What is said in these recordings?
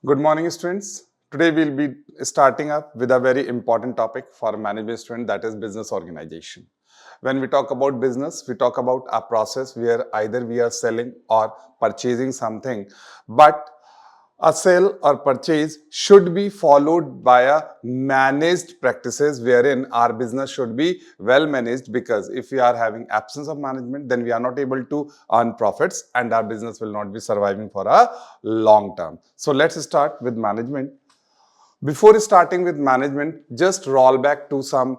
Good morning, students. Today we'll be starting up with a very important topic for management student, that is business organization. When we talk about business, we talk about a process where either we are selling or purchasing something, but a sale or purchase should be followed by a managed practices wherein our business should be well managed, because if we are having absence of management, then we are not able to earn profits and our business will not be surviving for a long term. So let's start with management. Before starting with management, just roll back to some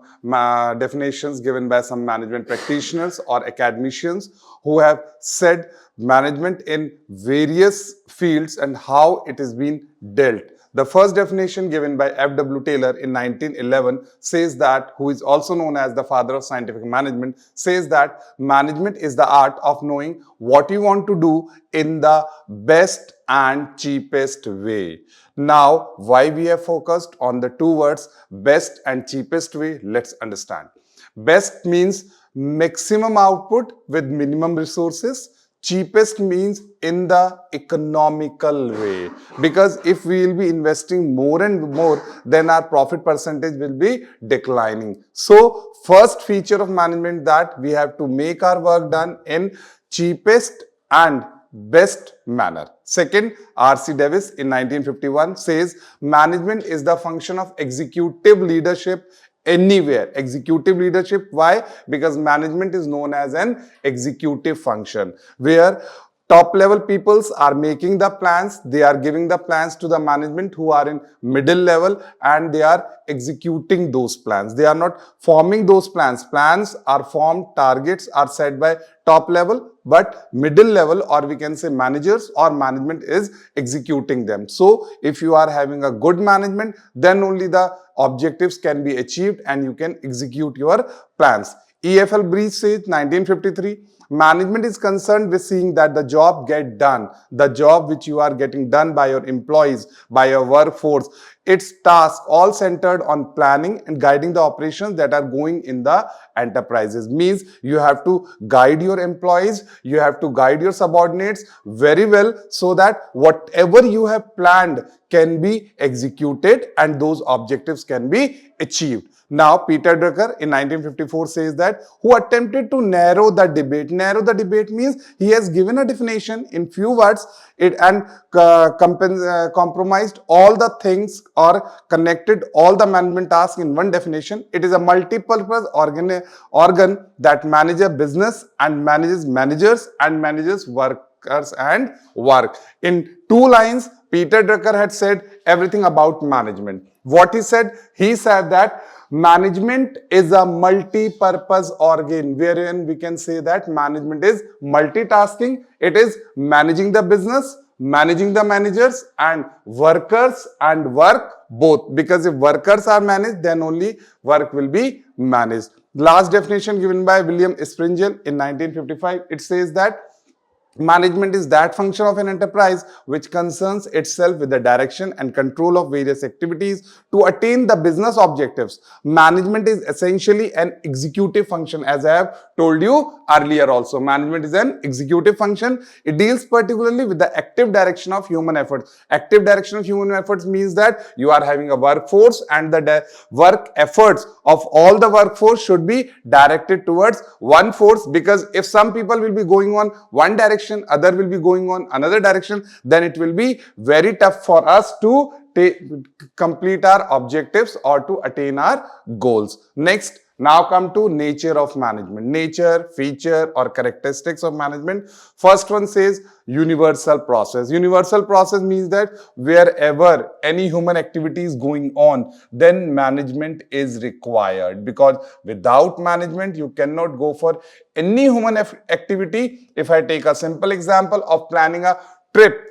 definitions given by some management practitioners or academicians who have said management in various fields and how it is being dealt. The first definition given by F.W. Taylor in 1911 says that, who is also known as the father of scientific management, says that management is the art of knowing what you want to do in the best and cheapest way. Now, why we have focused on the two words best and cheapest way, let's understand. Best means maximum output with minimum resources. Cheapest means in the economical way, because if we will be investing more and more, then our profit percentage will be declining. So first feature of management, that we have to make our work done in cheapest and best manner. Second, R.C. Davis in 1951 says management is the function of executive leadership anywhere. Executive leadership, why? Because management is known as an executive function where top level peoples are making the plans, they are giving the plans to the management who are in middle level, and they are executing those plans. They are not forming those plans. Plans are formed, targets are set by top level, but middle level, or we can say managers or management, is executing them. So if you are having a good management, then only the objectives can be achieved and you can execute your plans. E.F.L. Breach says 1953, management is concerned with seeing that the job get done, the job which you are getting done by your employees, by your workforce, its task all centered on planning and guiding the operations that are going in the enterprises. Means you have to guide your employees, you have to guide your subordinates very well, so that whatever you have planned can be executed and those objectives can be achieved. Now, Peter Drucker in 1954 says that, who attempted to narrow the debate. Narrow the debate means he has given a definition in few words and compromised all the things or connected all the management tasks in one definition. It is a multi-purpose organ that manages business and manages managers and manages workers and work. In 2 lines, Peter Drucker had said everything about management. What he said? He said that management is a multi-purpose organ, wherein we can say that management is multitasking. It is managing the business, managing the managers, and workers and work both. Because if workers are managed, then only work will be managed. Last definition given by William Springell in 1955, it says that management is that function of an enterprise which concerns itself with the direction and control of various activities to attain the business objectives. Management is essentially an executive function, as I have told you earlier also. Management is an executive function. It deals particularly with the active direction of human efforts. Active direction of human efforts means that you are having a workforce, and the work efforts of all the workforce should be directed towards one force, because if some people will be going on one direction, other will be going on another direction, then it will be very tough for us to complete our objectives or to attain our goals. Next, now come to nature of management. Nature, feature or characteristics of management. First one says universal process. Universal process means that wherever any human activity is going on, then management is required, because without management you cannot go for any human activity. If I take a simple example of planning a trip,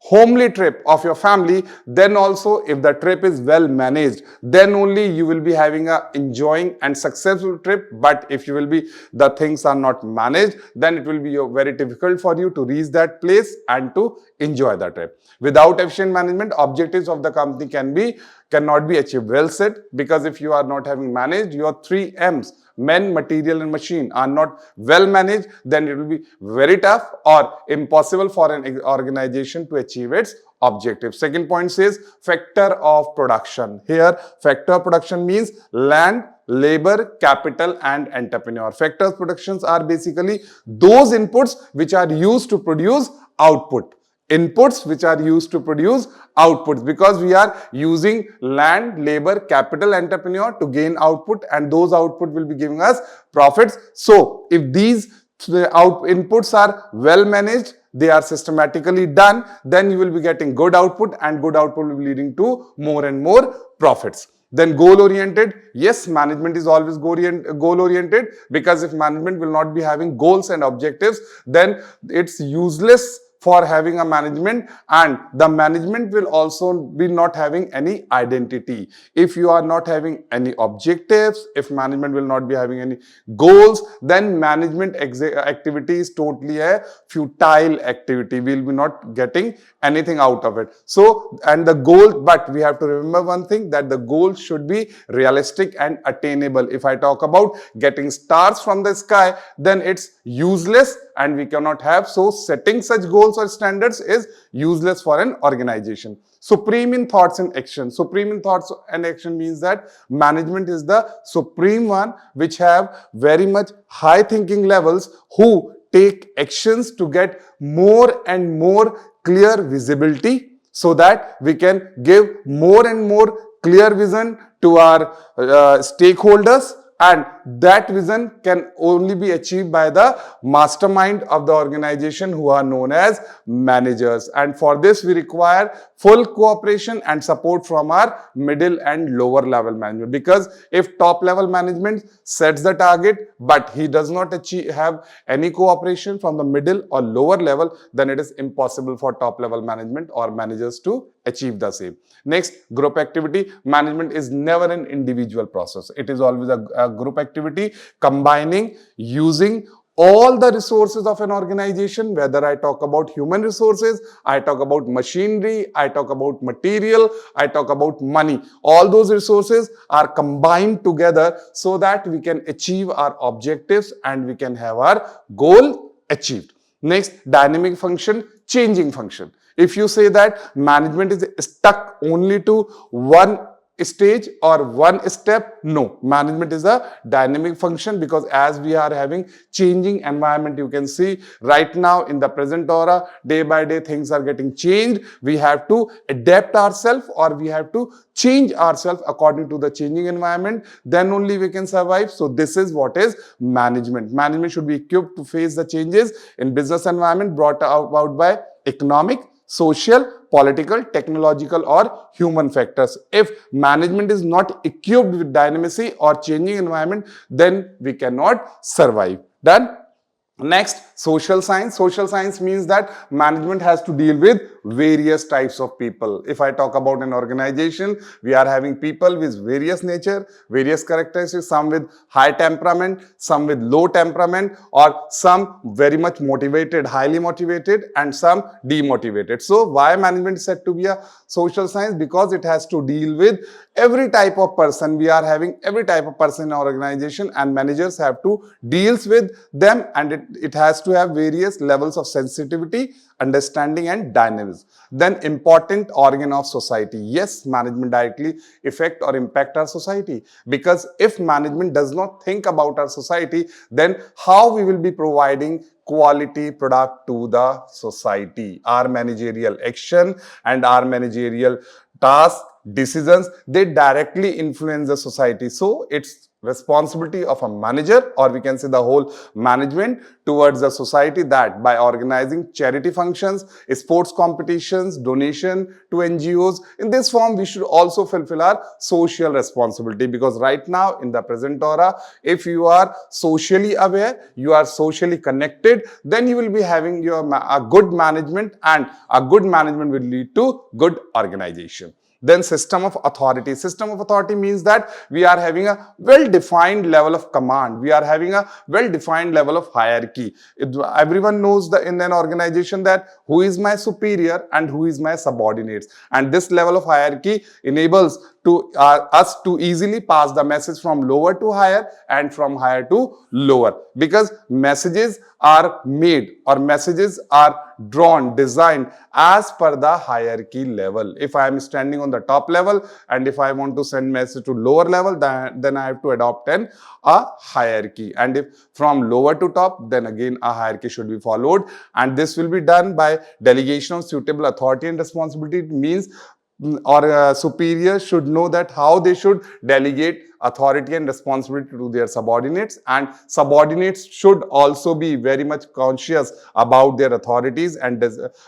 homely trip of your family, then also if the trip is well managed, then only you will be having a enjoying and successful trip. But if you will be, the things are not managed, then it will be very difficult for you to reach that place and to enjoy the trip. Without efficient management, objectives of the company cannot be achieved. Well said, because if you are not having managed your 3 M's, men, material and machine, are not well managed, then it will be very tough or impossible for an organization to achieve its objective. Second point says factor of production. Here, factor of production means land, labor, capital, and entrepreneur. Factors of productions are basically those inputs which are used to produce output. Inputs which are used to produce outputs, because we are using land, labor, capital, entrepreneur to gain output, and those output will be giving us profits. So if these inputs are well managed, they are systematically done, then you will be getting good output, and good output will be leading to more and more profits. Then goal oriented. Yes, management is always goal oriented, because if management will not be having goals and objectives, then it's useless for having a management, and the management will also be not having any identity. If you are not having any objectives, if management will not be having any goals, then management activity is totally a futile activity. We will be not getting anything out of it. So, and the goal, but we have to remember one thing, that the goal should be realistic and attainable. If I talk about getting stars from the sky, then it's useless and we cannot have. So setting such goals or standards is useless for an organization. Supreme in thoughts and action. Supreme in thoughts and action means that management is the supreme one which have very much high thinking levels, who take actions to get more and more clear visibility, so that we can give more and more clear vision to our stakeholders, and that vision can only be achieved by the mastermind of the organization, who are known as managers. And for this we require full cooperation and support from our middle and lower level management, because if top level management sets the target but he does not have any cooperation from the middle or lower level, then it is impossible for top level management or managers to achieve the same. Next, group activity. Management is never an individual process. It is always a group activity, combining, using all the resources of an organization, whether I talk about human resources, I talk about machinery, I talk about material, I talk about money. All those resources are combined together so that we can achieve our objectives and we can have our goal achieved. Next, dynamic function, changing function. If you say that management is stuck only to one stage or one step, no, management is a dynamic function, because as we are having changing environment, you can see right now in the present era, day by day things are getting changed. We have to adapt ourselves, or we have to change ourselves according to the changing environment, then only we can survive. So this is what is management. Management should be equipped to face the changes in business environment brought about by economic, social, political, technological, or human factors. If management is not equipped with dynamism or changing environment, then we cannot survive. Done? Next, social science. Social science means that management has to deal with various types of people. If I talk about an organization, we are having people with various nature, various characteristics, some with high temperament, some with low temperament, or some very much motivated, highly motivated, and some demotivated. So why management is said to be a social science? Because it has to deal with every type of person. We are having every type of person in our organization, and managers have to deal with them, and it has to have various levels of sensitivity, understanding, and dynamism. Then important organ of society. Yes, management directly affect or impact our society, because if management does not think about our society, then how we will be providing quality product to the society? Our managerial action and our managerial tasks, decisions, they directly influence the society. So it's responsibility of a manager, or we can say the whole management, towards the society, that by organizing charity functions, sports competitions, donation to NGOs, in this form we should also fulfill our social responsibility. Because right now in the present era, if you are socially aware, you are socially connected, then you will be having a good management, and a good management will lead to good organization. Then system of authority. System of authority means that we are having a well-defined level of command. We are having a well-defined level of hierarchy. Everyone knows in an organization that who is my superior and who is my subordinates. And this level of hierarchy enables to us to easily pass the message from lower to higher and from higher to lower, because messages are made or messages are drawn, designed as per the hierarchy level. If I am standing on the top level and if I want to send message to lower level, then I have to adopt a hierarchy, and if from lower to top, then again a hierarchy should be followed, and this will be done by delegation of suitable authority and responsibility. It means superiors should know that how they should delegate authority and responsibility to their subordinates, and subordinates should also be very much conscious about their authorities and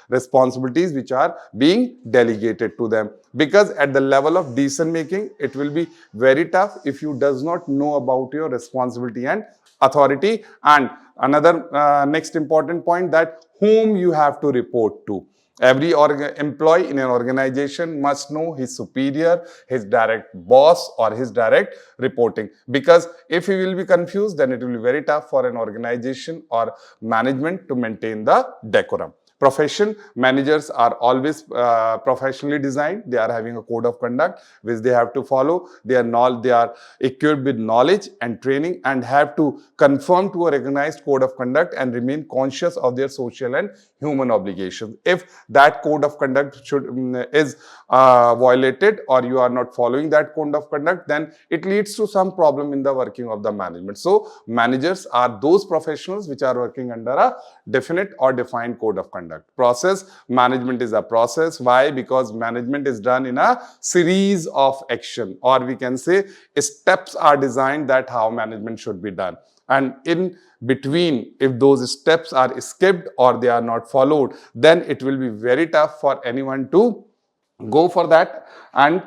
responsibilities which are being delegated to them, because at the level of decision making it will be very tough if you does not know about your responsibility and authority. And another next important point, that whom you have to report to. Every employee in an organization must know his superior, his direct boss or his direct reporting, because if he will be confused, then it will be very tough for an organization or management to maintain the decorum. Profession managers are always professionally designed. They are having a code of conduct which they have to follow. They are equipped with knowledge and training and have to conform to a recognized code of conduct and remain conscious of their social and human obligations. If that code of conduct is violated, or you are not following that code of conduct, then it leads to some problem in the working of the management. So managers are those professionals which are working under a definite or defined code of conduct. Process management is a process. Why? Because management is done in a series of action, or we can say steps are designed that how management should be done. And in between, if those steps are skipped or they are not followed, then it will be very tough for anyone to go for that and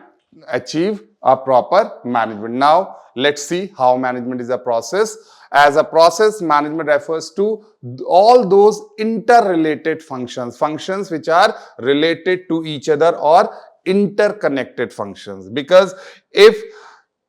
achieve a proper management. Now, let's see how management is a process. As a process, management refers to all those interrelated functions which are related to each other or interconnected functions. Because if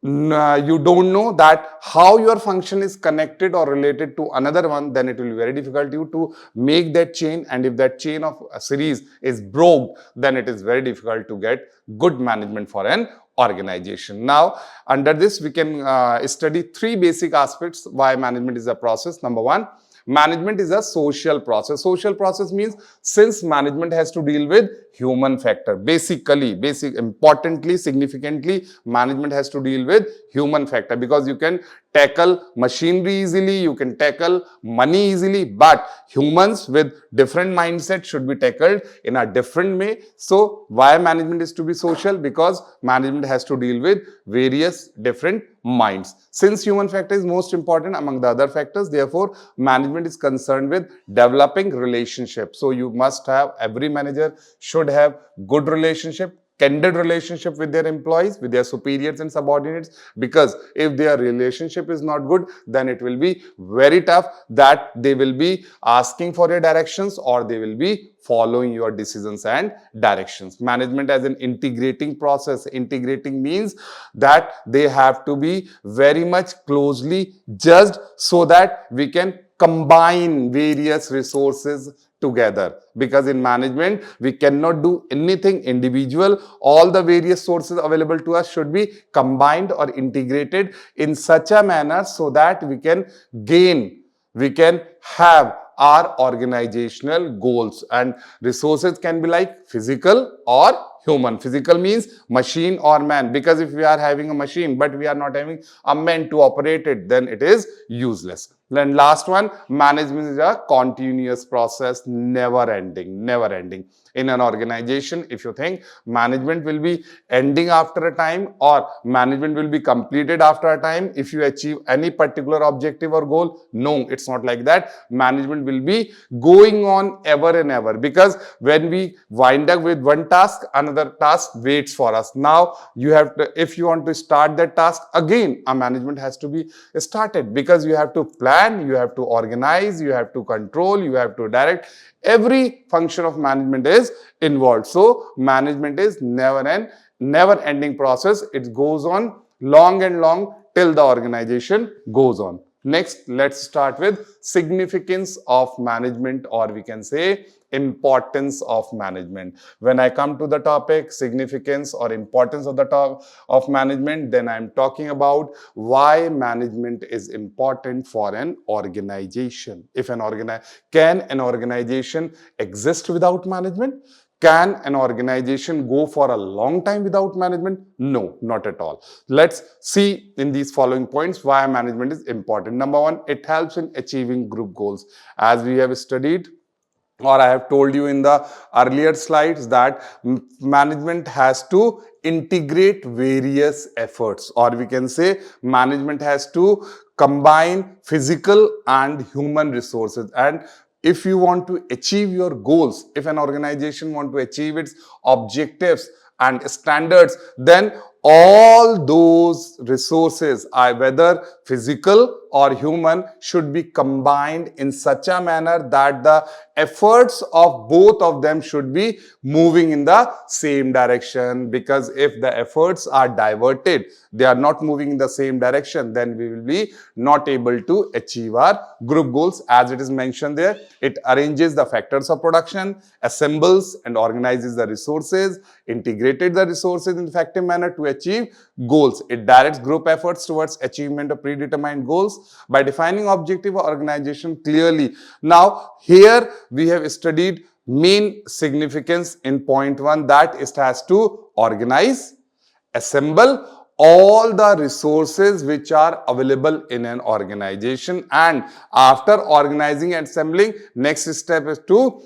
you don't know that how your function is connected or related to another one, then it will be very difficult to make that chain, and if that chain of a series is broke, then it is very difficult to get good management for an organization. Now, under this we can study three basic aspects why management is a process. Number one, management is a social process. Social process means since management has to deal with human factor, importantly, significantly, management has to deal with human factor, because you can tackle machinery easily, you can tackle money easily, but humans with different mindset should be tackled in a different way. So why management is to be social? Because management has to deal with various different minds. Since human factor is most important among the other factors, therefore management is concerned with developing relationships. So you must have, every manager should have good relationship, candid relationship with their employees, with their superiors and subordinates, because if their relationship is not good, then it will be very tough that they will be asking for your directions or they will be following your decisions and directions. Management as an integrating process. Integrating means that they have to be very much closely judged so that we can combine various resources together, because in management we cannot do anything individual. All the various sources available to us should be combined or integrated in such a manner so that we can have our organizational goals. And resources can be like physical or human. Physical means machine or man, because if we are having a machine but we are not having a man to operate it, then it is useless. Then last one, management is a continuous process, never ending. In an organization, if you think management will be ending after a time or management will be completed after a time if you achieve any particular objective or goal, no, it's not like that. Management will be going on ever and ever, because when we wind up with one task, another task waits for us. Now you have to, if you want to start that task again, a management has to be started, because you have to plan, you have to organize, you have to control, you have to direct. Every function of management is involved. So management is never ending process. It goes on long and long till the organization goes on. Next, let's start with significance of management, or we can say importance of management. When I come to the topic significance or importance of the of management, then I'm talking about why management is important for an organization. If can an organization exist without management? Can an organization go for a long time without management? No, not at all. Let's see in these following points why management is important. Number one, it helps in achieving group goals. As we have studied, or I have told you in the earlier slides, that management has to integrate various efforts, or we can say management has to combine physical and human resources. And if you want to achieve your goals, if an organization want to achieve its objectives and standards, then all those resources, whether physical or human, should be combined in such a manner that the efforts of both of them should be moving in the same direction. Because if the efforts are diverted, they are not moving in the same direction, then we will be not able to achieve our group goals. As it is mentioned there, it arranges the factors of production, assembles and organizes the resources, integrated the resources in effective manner to achieve goals. It directs group efforts towards achievement of predetermined goals by defining objective of organization clearly. Now, here we have studied main significance in point 1, that it has to organize, assemble all the resources which are available in an organization, and after organizing and assembling, next step is to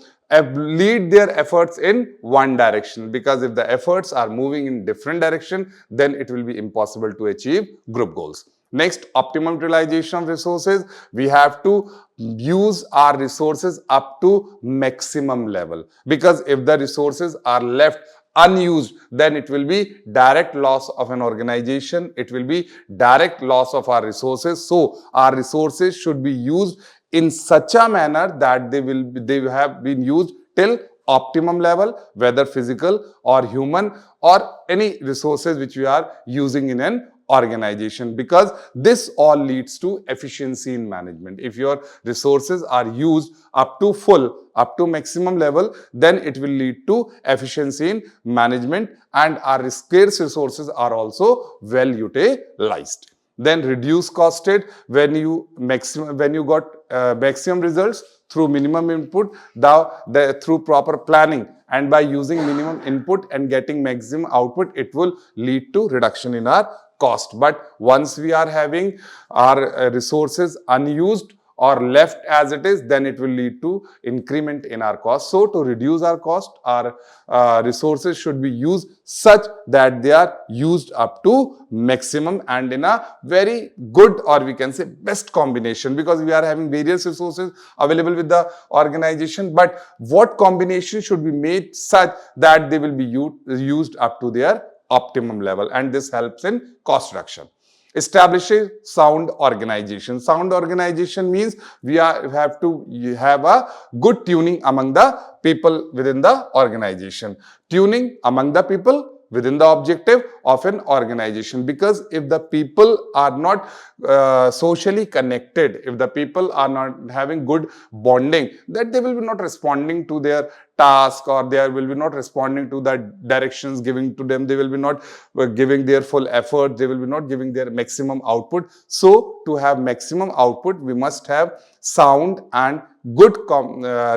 lead their efforts in one direction. Because if the efforts are moving in different direction, then it will be impossible to achieve group goals. Next, optimum utilization of resources. We have to use our resources up to maximum level, because if the resources are left unused, then it will be direct loss of an organization. It will be direct loss of our resources. So our resources should be used in such a manner that they have been used till optimum level, whether physical or human or any resources which we are using in an organization, because this all leads to efficiency in management. If your resources are used up to full, up to maximum level, then it will lead to efficiency in management, and our scarce resources are also well utilized. Then reduce costed. When you got maximum results through minimum input, through proper planning, and by using minimum input and getting maximum output, it will lead to reduction in our cost. But once we are having our resources unused or left as it is, then it will lead to increment in our cost. So to reduce our cost, our resources should be used such that they are used up to maximum and in a very good, or we can say best combination, because we are having various resources available with the organization. But what combination should be made such that they will be used up to their optimum level, and this helps in cost reduction. Establishes sound organization. Sound organization means we have to have a good tuning among the people within the organization. Tuning among the people within the objective of an organization. Because if the people are not socially connected, if the people are not having good bonding, that they will be not responding to their task, or they will be not responding to the directions given to them. They will be not giving their full effort. They will be not giving their maximum output. So to have maximum output, we must have sound and good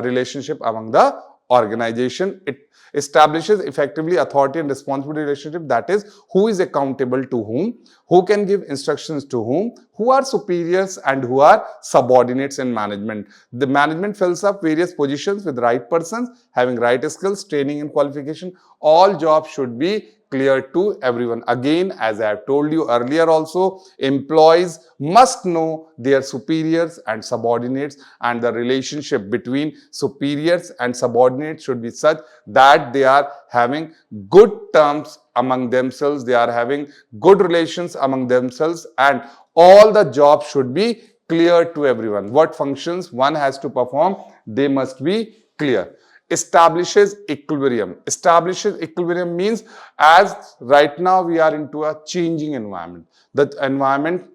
relationship among the organization. It establishes effectively authority and responsibility relationship, that is, who is accountable to whom, who can give instructions to whom, who are superiors and who are subordinates in management. The management fills up various positions with right persons having right skills, training and qualification. All jobs should be clear to everyone. Again, as I have told you earlier also, employees must know their superiors and subordinates, and the relationship between superiors and subordinates should be such that they are having good terms among themselves, they are having good relations among themselves, and all the jobs should be clear to everyone. What functions one has to perform, they must be clear. Establishes equilibrium. Establishes equilibrium means, as right now we are into a changing environment. The environment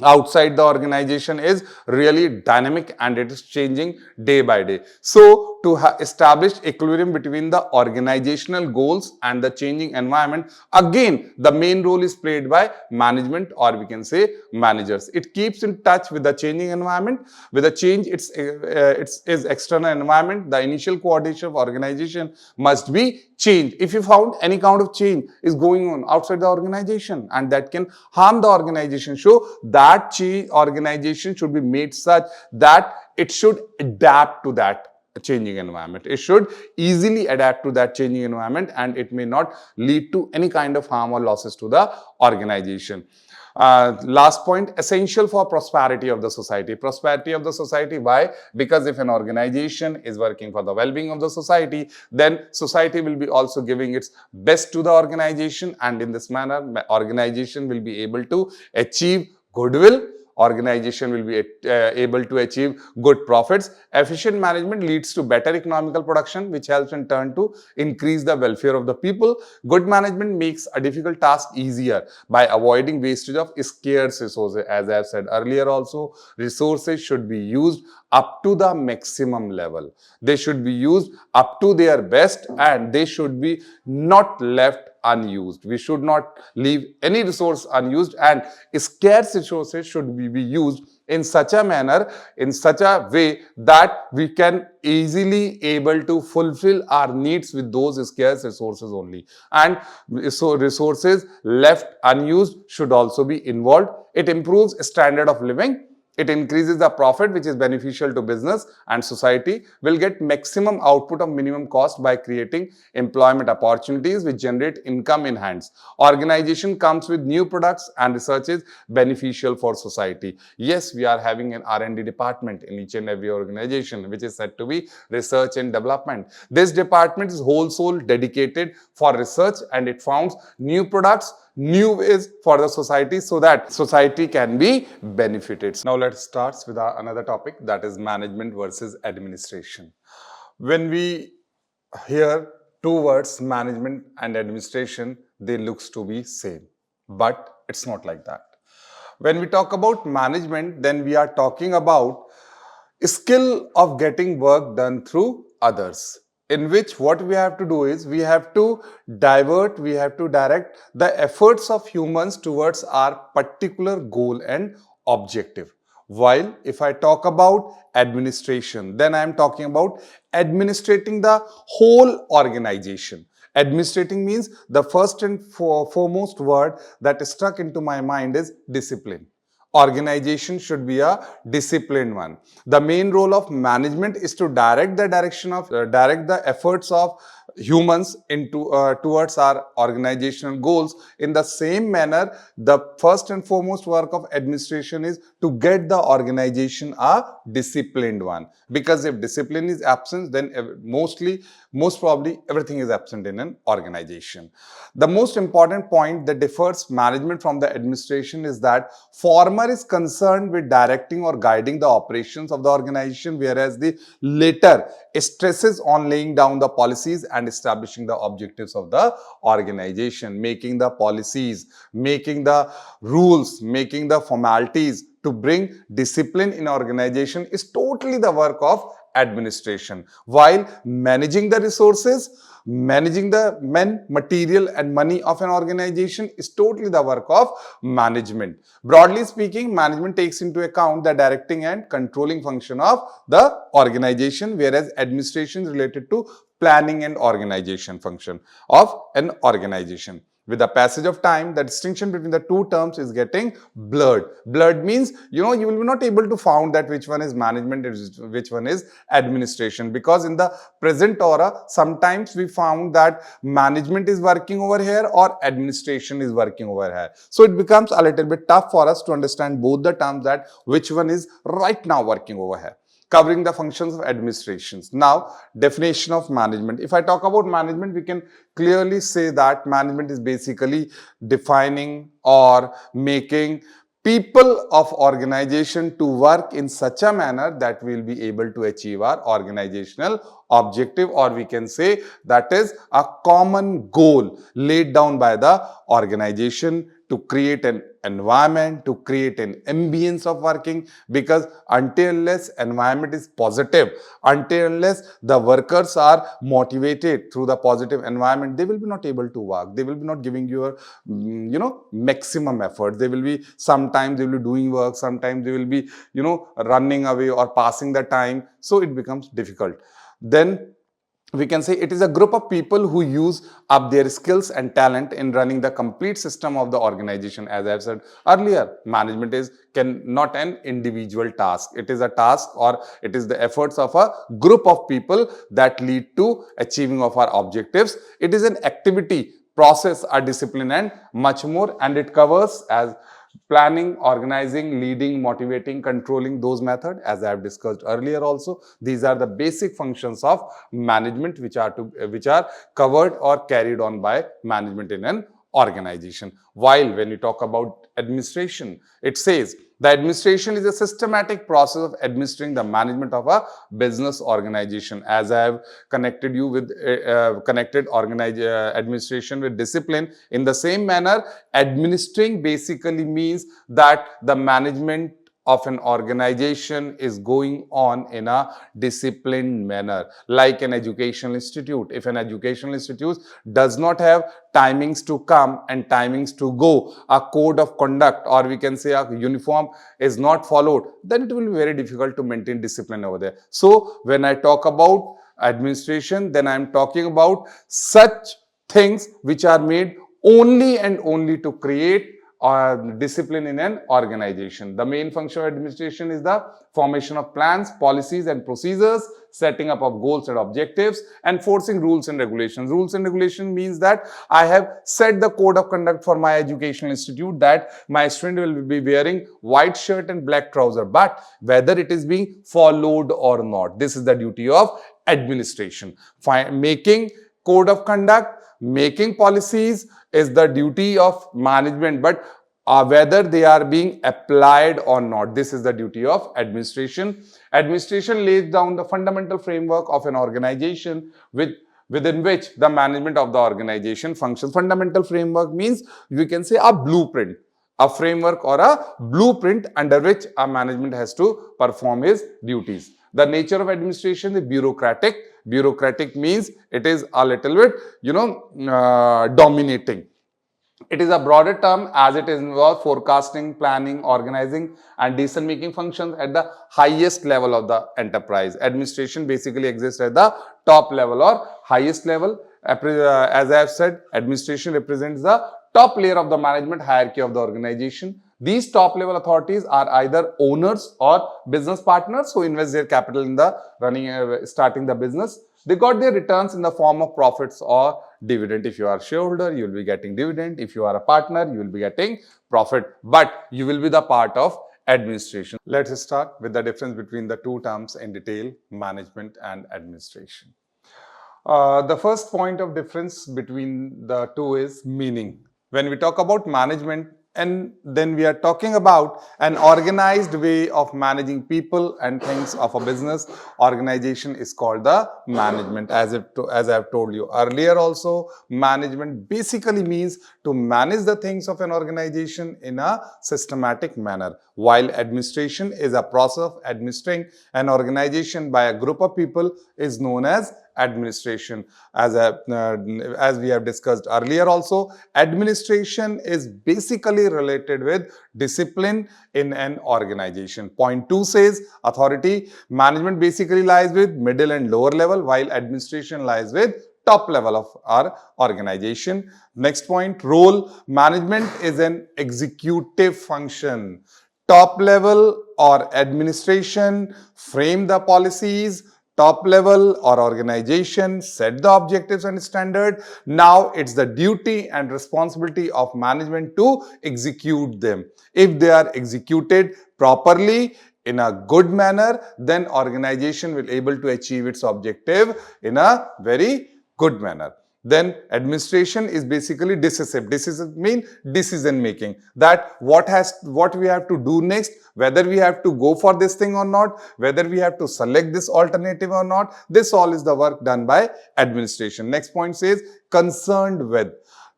outside the organization is really dynamic and it is changing day by day. So to establish equilibrium between the organizational goals and the changing environment, again the main role is played by management, or we can say managers. It keeps in touch with the changing environment. With the change, it's external environment. The initial coordination of organization must be changed. If you found any kind of change is going on outside the organization and that can harm the organization, so that change organization should be made such that it should adapt to that changing environment. It should easily adapt to that changing environment and it may not lead to any kind of harm or losses to the organization. Last point, essential for prosperity of the society. Prosperity of the society, why? Because if an organization is working for the well-being of the society, then society will be also giving its best to the organization, and in this manner, organization will be able to achieve goodwill. Organization will be able to achieve good profits. Efficient management leads to better economical production, which helps in turn to increase the welfare of the people. Good management makes a difficult task easier by avoiding wastage of scarce resources. As I have said earlier also, resources should be used up to the maximum level. They should be used up to their best and they should be not left unused. We should not leave any resource unused, and scarce resources should be used in such a manner, in such a way that we can easily able to fulfill our needs with those scarce resources only. And so resources left unused should also be involved. It improves standard of living. It increases the profit, which is beneficial to business, and society will get maximum output of minimum cost by creating employment opportunities which generate income in hands. Organization comes with new products and research is beneficial for society. Yes, we are having an R&D department in each and every organization, which is said to be research and development. This department is whole soul dedicated for research and it founds new products, new ways for the society so that society can be benefited. Now let's start with another topic, that is management versus administration. When we hear two words, management and administration, they looks to be same, but it's not like that. When we talk about management, then we are talking about skill of getting work done through others, in which what we have to do is we have to direct the efforts of humans towards our particular goal and objective. While if I talk about administration, then I am talking about administrating the whole organization. Administrating means the first and foremost word that struck into my mind is discipline. Organization should be a disciplined one. The main role of management is to direct the efforts of humans into towards our organizational goals. In the same manner, the first and foremost work of administration is to get the organization a disciplined one, because if discipline is absent, then most probably everything is absent in an organization. The most important point that differs management from the administration is that former is concerned with directing or guiding the operations of the organization, whereas the later stresses on laying down the policies and establishing the objectives of the organization, making the policies, making the rules, making the formalities to bring discipline in organization is totally the work of administration, while managing the resources, managing the men, material and money of an organization is totally the work of management. Broadly speaking, management takes into account the directing and controlling function of the organization, whereas administration is related to planning and organization function of an organization. With the passage of time, the distinction between the two terms is getting blurred. Blurred means, you will be not able to find that which one is management and which one is administration, because in the present era, sometimes we found that management is working over here or administration is working over here. So it becomes a little bit tough for us to understand both the terms, that which one is right now working over here. Covering the functions of administrations. Now, definition of management. If I talk about management, we can clearly say that management is basically defining or making people of organization to work in such a manner that we will be able to achieve our organizational objective, or we can say that is a common goal laid down by the organization to create an environment, to create an ambience of working, because until unless environment is positive, until unless the workers are motivated through the positive environment, they will be not able to work. They will be not giving you a maximum effort. They will be, sometimes they will be doing work, sometimes they will be running away or passing the time, so it becomes difficult. Then we can say it is a group of people who use up their skills and talent in running the complete system of the organization. As I have said earlier, management is not an individual task. It is a task, or it is the efforts of a group of people that lead to achieving of our objectives. It is an activity, process, a discipline, and much more, and it covers as planning, organizing, leading, motivating, controlling, those methods, as I have discussed earlier also. These are the basic functions of management which are covered or carried on by management in an organization. While when you talk about administration, it says the administration is a systematic process of administering the management of a business organization. As I have connected you with administration with discipline, in the same manner, administering basically means that the management of an organization is going on in a disciplined manner, like an educational institute. If an educational institute does not have timings to come and timings to go, a code of conduct, or we can say a uniform is not followed, then it will be very difficult to maintain discipline over there. So when I talk about administration, then I am talking about such things which are made only and only to create discipline in an organization. The main function of administration is the formation of plans, policies, and procedures, setting up of goals and objectives, enforcing rules and regulations. Rules and regulation means that I have set the code of conduct for my educational institute that my student will be wearing white shirt and black trouser, but whether it is being followed or not, this is the duty of administration. Making code of conduct, making policies is the duty of management, but whether they are being applied or not, this is the duty of administration. Administration lays down the fundamental framework of an organization within which the management of the organization functions. Fundamental framework means we can say a blueprint, a framework or a blueprint under which a management has to perform his duties. The nature of administration is bureaucratic. Bureaucratic means it is a little bit, dominating. It is a broader term as it involves forecasting, planning, organizing, and decision-making functions at the highest level of the enterprise. Administration basically exists at the top level or highest level. As I have said, administration represents the top layer of the management hierarchy of the organization. These top level authorities are either owners or business partners who invest their capital in the starting the business. They got their returns in the form of profits or dividend. If you are a shareholder, you will be getting dividend. If you are a partner, you will be getting profit, but you will be the part of administration. Let's start with the difference between the two terms in detail, management and administration. The first point of difference between the two is meaning. When we talk about management, and then we are talking about an organized way of managing people and things of a business organization is called the management. As I have told you earlier also, management basically means to manage the things of an organization in a systematic manner, while administration is a process of administering an organization by a group of people is known as administration. As we have discussed earlier also, administration is basically related with discipline in an organization. Point 2 says authority. Management basically lies with middle and lower level, while administration lies with top level of our organization. Next point, role. Management is an executive function. Top level or administration frame the policies. Top level or organization set the objectives and standard. Now it's the duty and responsibility of management to execute them. If they are executed properly in a good manner, then organization will able to achieve its objective in a very good manner. Then administration is basically decisive. Decisive means decision making. That what we have to do next, whether we have to go for this thing or not, whether we have to select this alternative or not, this all is the work done by administration. Next point says concerned with.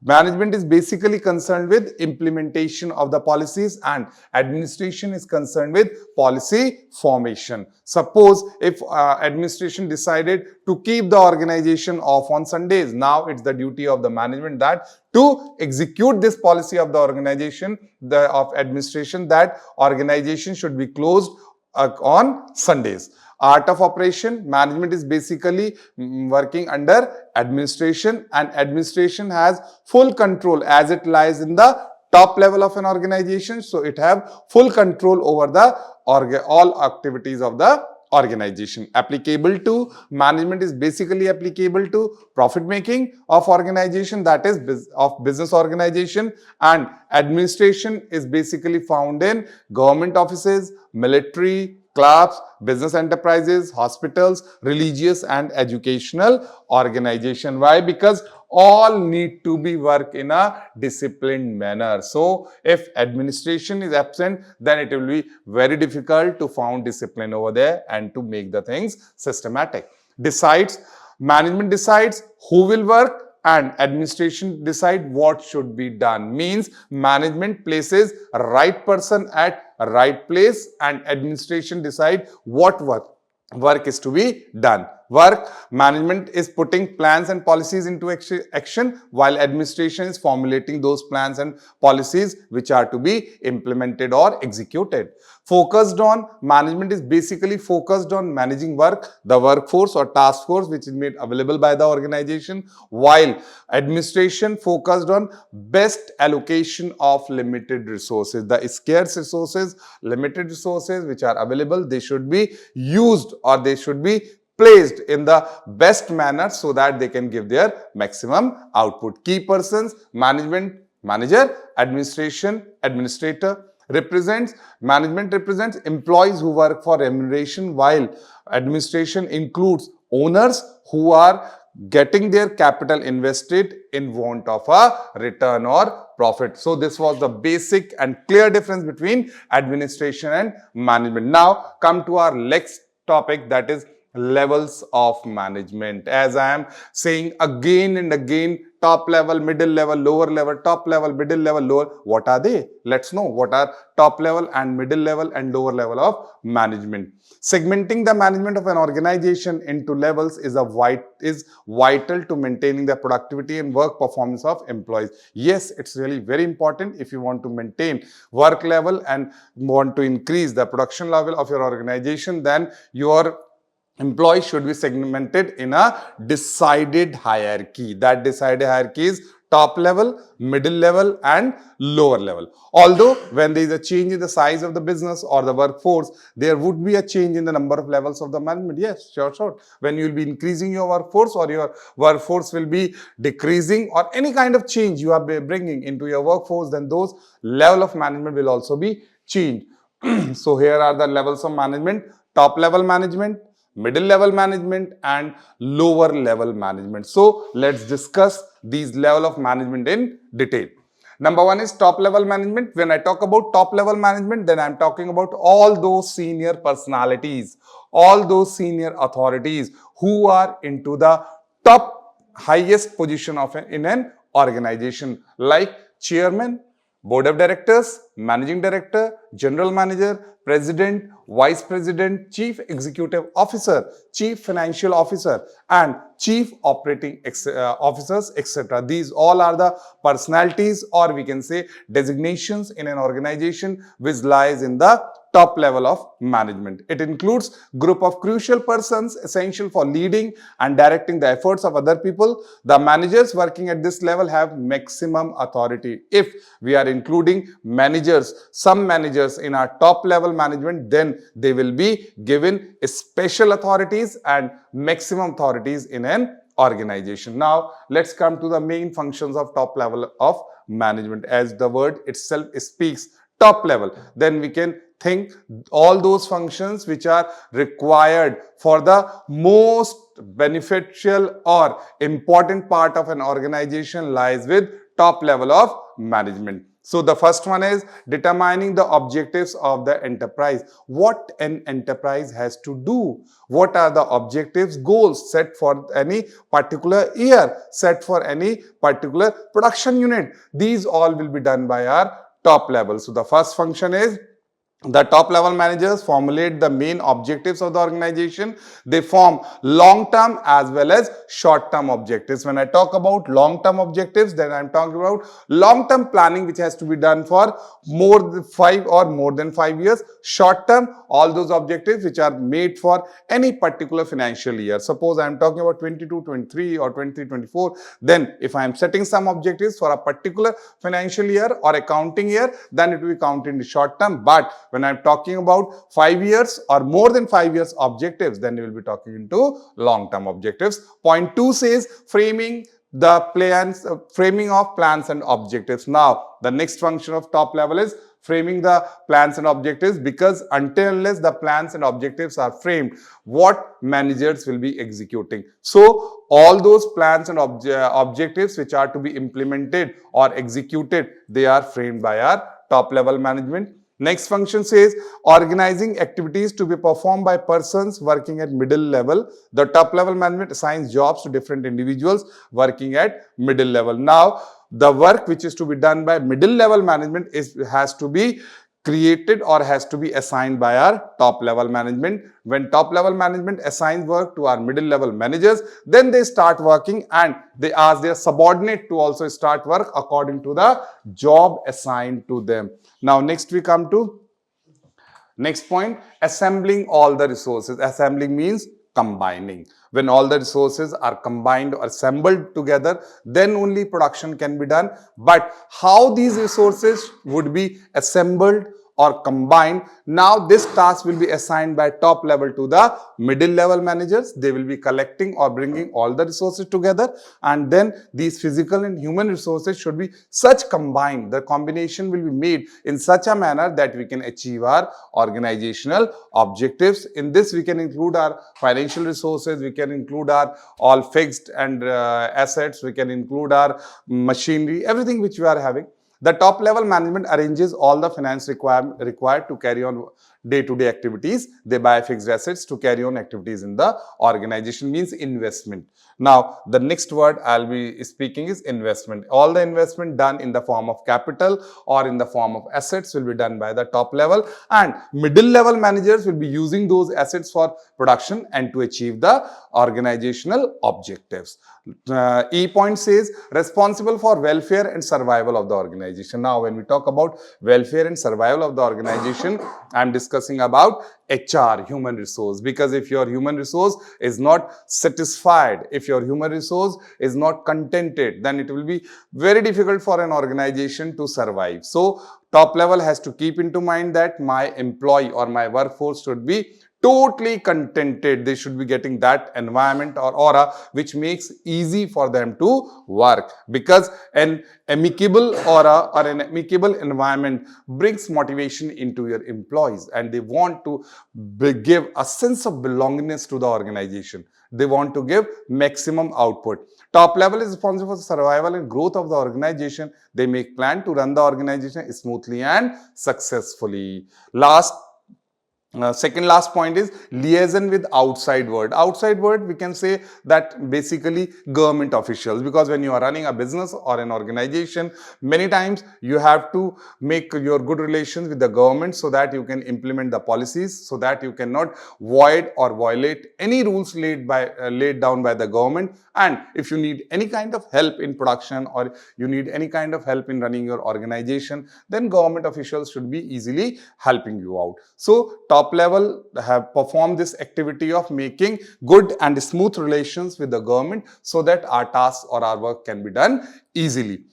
Management is basically concerned with implementation of the policies and administration is concerned with policy formation. Suppose if administration decided to keep the organization off on Sundays, now it's the duty of the management that to execute this policy of the organization, of administration, that organization should be closed on Sundays. Art of operation, management is basically working under administration, and administration has full control as it lies in the top level of an organization. So it have full control over the all activities of the organization. Applicable to, management is basically applicable to profit making of organization, that is of business organization, and administration is basically found in government offices, military, clubs, business enterprises, hospitals, religious and educational organization. Why? Because all need to be work in a disciplined manner. So if administration is absent, then it will be very difficult to found discipline over there and to make the things systematic. Management decides who will work and administration decide what should be done. Means management places a right person at a right place and administration decide what work is to be done. Management is putting plans and policies into action, while administration is formulating those plans and policies which are to be implemented or executed. Management is basically focused on managing the workforce or task force which is made available by the organization, while administration focused on best allocation of limited resources. The scarce resources, limited resources which are available, they should be used or they should be placed in the best manner so that they can give their maximum output. Key persons, manager, administration, administrator. Management represents employees who work for remuneration, while administration includes owners who are getting their capital invested in want of a return or profit. So this was the basic and clear difference between administration and management. Now come to our next topic, that is levels of management. As I am saying again and again, top level, middle level, lower level, top level, middle level, lower. What are they? Let's know what are top level and middle level and lower level of management. Segmenting the management of an organization into levels is vital to maintaining the productivity and work performance of employees. Yes, it's really very important if you want to maintain work level and want to increase the production level of your organization, then your employees should be segmented in a decided hierarchy. That decided hierarchy is top level, middle level and lower level. Although when there is a change in the size of the business or the workforce, there would be a change in the number of levels of the management. Yes, sure. When you will be increasing your workforce or your workforce will be decreasing or any kind of change you are bringing into your workforce, then those level of management will also be changed. So here are the levels of management: top level management, middle level management and lower level management. So let's discuss these level of management in detail. Number one is top level management. When I talk about top level management, then I'm talking about all those senior personalities, all those senior authorities who are into the top highest position in an organization, like chairman, board of directors, managing director, general manager, president, vice president, chief executive officer, chief financial officer and chief operating officers, etc. These all are the personalities, or we can say designations, in an organization which lies in the top level of management. It includes group of crucial persons essential for leading and directing the efforts of other people. The managers working at this level have maximum authority. If we are including managers, some managers in our top level management, then they will be given special authorities and maximum authorities in an organization. Now let's come to the main functions of top level of management. As the word itself speaks, top level, then we can think all those functions which are required for the most beneficial or important part of an organization lies with top level of management. So the first one is determining the objectives of the enterprise. What an enterprise has to do. What are the objectives, goals set for any particular year, set for any particular production unit. These all will be done by our top level. So the first function is the top level managers formulate the main objectives of the organization. They form long term as well as short term objectives. When I talk about long term objectives, then I'm talking about long term planning which has to be done for more than 5 years. Short term, all those objectives which are made for any particular financial year. Suppose I'm talking about 22, 23 or 23, 24. Then if I'm setting some objectives for a particular financial year or accounting year, then it will be counted in the short term. But when I'm talking about 5 years or more than 5 years objectives, then we will be talking into long-term objectives. Point 2 says framing of plans and objectives. Now, the next function of top level is framing the plans and objectives, because until unless the plans and objectives are framed, what managers will be executing. So all those plans and objectives which are to be implemented or executed, they are framed by our top level management. Next function says organizing activities to be performed by persons working at middle level. The top level management assigns jobs to different individuals working at middle level. Now, the work which is to be done by middle level management has to be created or has to be assigned by our top level management. When top level management assigns work to our middle level managers, then they start working and they ask their subordinate to also start work according to the job assigned to them. Now, next we come to next point, assembling all the resources. Assembling means combining. When all the resources are combined or assembled together, then only production can be done. But how these resources would be assembled or combined, now this task will be assigned by top level to the middle level managers. They will be collecting or bringing all the resources together, and then these physical and human resources should be such combined. The combination will be made in such a manner that we can achieve our organizational objectives. In this, we can include our financial resources, we can include our all fixed and assets, we can include our machinery, everything which we are having. The top level management arranges all the finance required to carry on day-to-day activities. They buy fixed assets to carry on activities in the organization, means investment. Now, the next word I'll be speaking is investment. All the investment done in the form of capital or in the form of assets will be done by the top level, and middle level managers will be using those assets for production and to achieve the organizational objectives. E point says responsible for welfare and survival of the organization. Now, when we talk about welfare and survival of the organization, I am discussing about HR, human resource, because if your human resource is not satisfied, if your human resource is not contented, then it will be very difficult for an organization to survive. So, top level has to keep into mind that my employee or my workforce should be totally contented. They should be getting that environment or aura which makes easy for them to work, because an amicable aura or an amicable environment brings motivation into your employees, and they want to give a sense of belongingness to the organization. They want to give maximum output. Top level is responsible for the survival and growth of the organization. They make plan to run the organization smoothly and successfully. Second last point is liaison with outside world. Outside world, we can say that basically government officials, because when you are running a business or an organization, many times you have to make your good relations with the government so that you can implement the policies, so that you cannot void or violate any rules laid down by the government. And if you need any kind of help in production or you need any kind of help in running your organization, then government officials should be easily helping you out. So top level have performed this activity of making good and smooth relations with the government so that our tasks or our work can be done easily.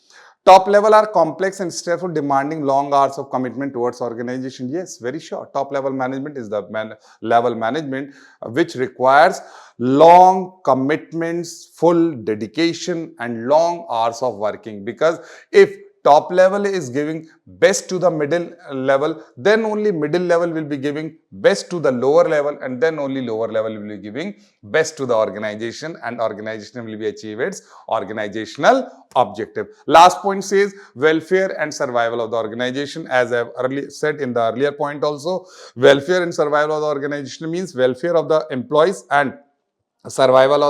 Top level are complex and stressful, demanding long hours of commitment towards organization. Yes, very sure. Top level management is the level management which requires long commitments, full dedication and long hours of working, because if top level is giving best to the middle level, then only middle level will be giving best to the lower level, and then only lower level will be giving best to the organization, and organization will be achieve its organizational objective. Last point says welfare and survival of the organization. As I have earlier said in the earlier point also, welfare and survival of the organization means welfare of the employees and survival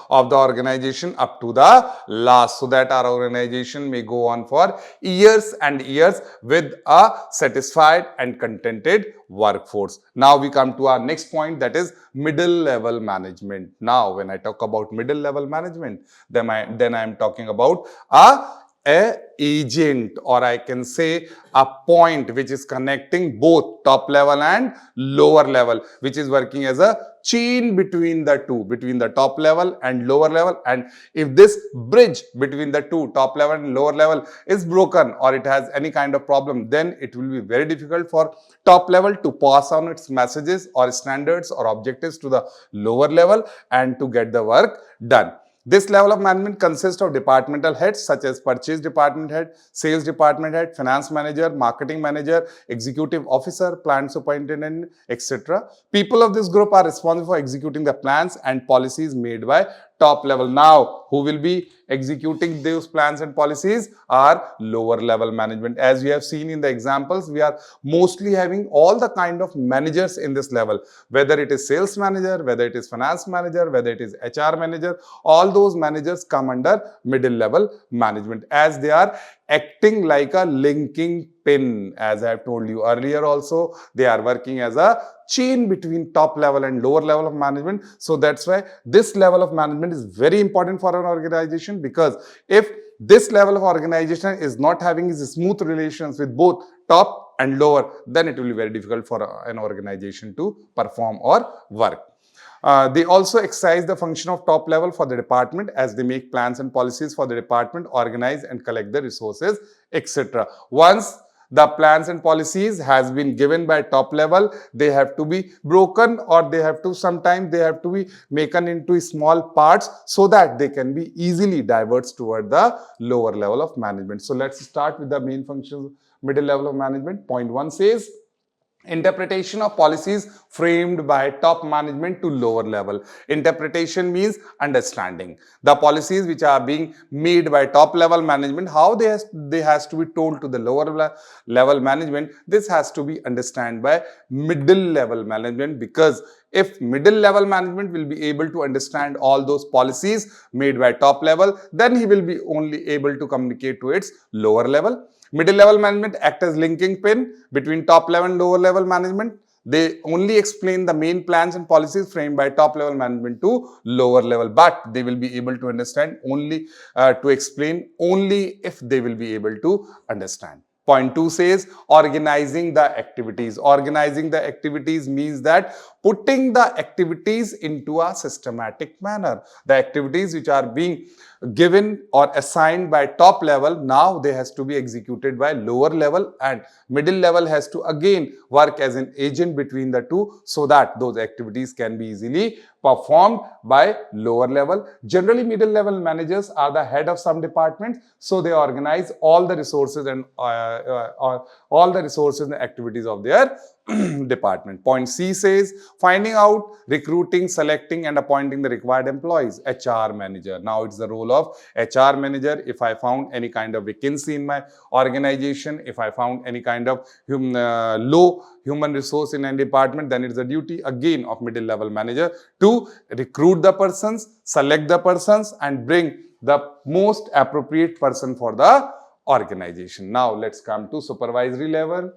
of the organization up to the last, so that our organization may go on for years and years with a satisfied and contented workforce. Now we come to our next point, that is middle level management. Now when I talk about middle level management, then I am talking about a agent, or I can say a point which is connecting both top level and lower level, which is working as a chain between the two, between the top level and lower level. And if this bridge between the two, top level and lower level, is broken or it has any kind of problem, then it will be very difficult for top level to pass on its messages or standards or objectives to the lower level and to get the work done. This level of management consists of departmental heads such as purchase department head, sales department head, finance manager, marketing manager, executive officer, plant superintendent, etc. People of this group are responsible for executing the plans and policies made by top level. Now, who will be executing those plans and policies are lower level management. As we have seen in the examples, we are mostly having all the kind of managers in this level, whether it is sales manager, whether it is finance manager, whether it is HR manager, all those managers come under middle level management, as they are acting like a linking pin. As I have told you earlier also, they are working as a chain between top level and lower level of management. So that's why this level of management is very important for an organization, because if this level of organization is not having smooth relations with both top and lower, then it will be very difficult for an organization to perform or work. They also exercise the function of top level for the department, as they make plans and policies for the department, organize and collect the resources, etc. Once the plans and policies has been given by top level, they have to be broken, or they have to sometimes they have to be taken into small parts so that they can be easily diverted toward the lower level of management. So let's start with the main functions middle level of management. Point 1 says interpretation of policies framed by top management to lower level. Interpretation means understanding the policies which are being made by top level management, how they has to be told to the lower level management. This has to be understood by middle level management, because if middle level management will be able to understand all those policies made by top level, then he will be only able to communicate to its lower level. Middle level management act as linking pin between top level and lower level management. They only explain the main plans and policies framed by top level management to lower level, but they will be able to understand only to explain only if they will be able to understand. Point 2 says organizing the activities. Organizing the activities means that putting the activities into a systematic manner. The activities which are being given or assigned by top level, now they has to be executed by lower level, and middle level has to again work as an agent between the two, so that those activities can be easily performed by lower level. Generally, middle level managers are the head of some departments, so they organize all the resources and all the resources and activities of their department. Point C says finding out, recruiting, selecting and appointing the required employees. HR manager. Now it's the role of HR manager. If I found any kind of vacancy in my organization, if I found any kind of low human resource in any department, then it's the duty again of middle level manager to recruit the persons, select the persons and bring the most appropriate person for the organization. Now let's come to supervisory level,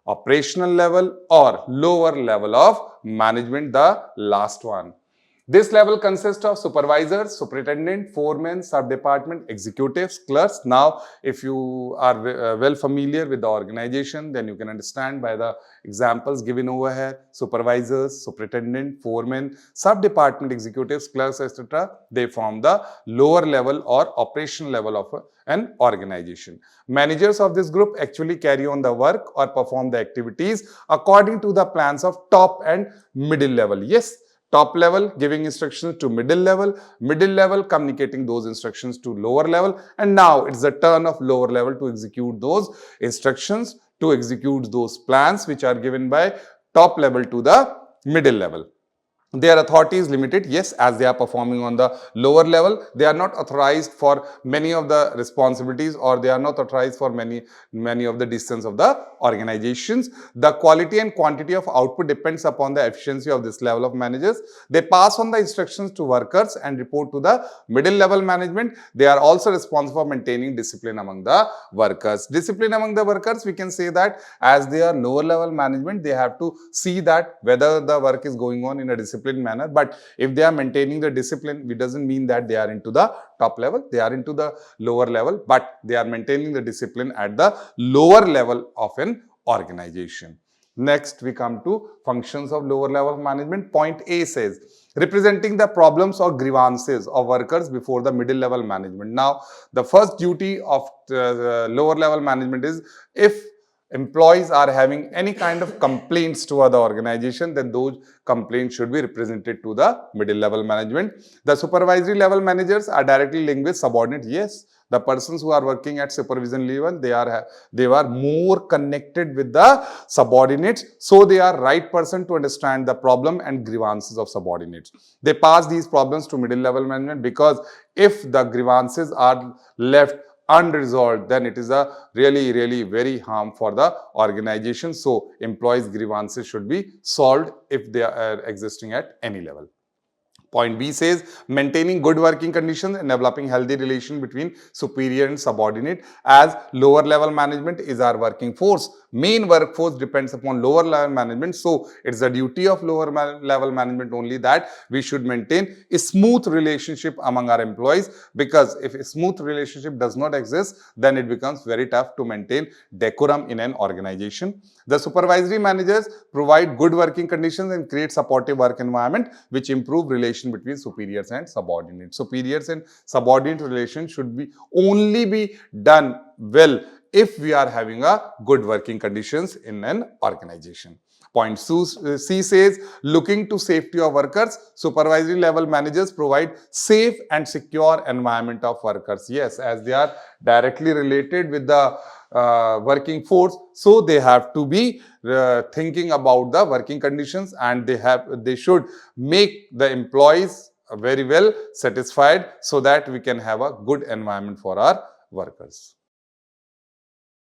operational level or lower level of management, the last one. This level consists of supervisors, superintendent, foremen, sub-department, executives, clerks. Now, if you are well familiar with the organization, then you can understand by the examples given over here. Supervisors, superintendent, foremen, sub-department, executives, clerks, etc. They form the lower level or operational level of an organization. Managers of this group actually carry on the work or perform the activities according to the plans of top and middle level. Yes, top level giving instructions to middle level communicating those instructions to lower level, and now it's the turn of lower level to execute those instructions, to execute those plans which are given by top level to the middle level. Their authority is limited, yes, as they are performing on the lower level. They are not authorized for many of the responsibilities, or they are not authorized for many of the decisions of the organizations. The quality and quantity of output depends upon the efficiency of this level of managers. They pass on the instructions to workers and report to the middle level management. They are also responsible for maintaining discipline among the workers. Discipline among the workers, we can say that as they are lower level management, they have to see that whether the work is going on in a disciplined manner. But if they are maintaining the discipline, it doesn't mean that they are into the top level, they are into the lower level, but they are maintaining the discipline at the lower level of an organization. Next, we come to functions of lower level management. Point A says, representing the problems or grievances of workers before the middle level management. Now, the first duty of lower level management is, if employees are having any kind of complaints to other organization, then those complaints should be represented to the middle level management. The supervisory level managers are directly linked with subordinate. Yes, the persons who are working at supervision level, they are more connected with the subordinates, so they are right person to understand the problem and grievances of subordinates. They pass these problems to middle level management, because if the grievances are left unresolved, then it is a really very harm for the organization. So employees' grievances should be solved if they are existing at any level. Point B says, maintaining good working conditions and developing healthy relation between superior and subordinate. As lower level management is our working force, main workforce depends upon lower level management. So it's the duty of lower level management only that we should maintain a smooth relationship among our employees, because if a smooth relationship does not exist, then it becomes very tough to maintain decorum in an organization. The supervisory managers provide good working conditions and create supportive work environment which improve relation between superiors and subordinates. Superiors and subordinate relations should be only done well if we are having a good working conditions in an organization. Point C says, looking to safety of workers, supervisory level managers provide safe and secure environment of workers. Yes, as they are directly related with the working force, so they have to be thinking about the working conditions, and they should make the employees very well satisfied, so that we can have a good environment for our workers.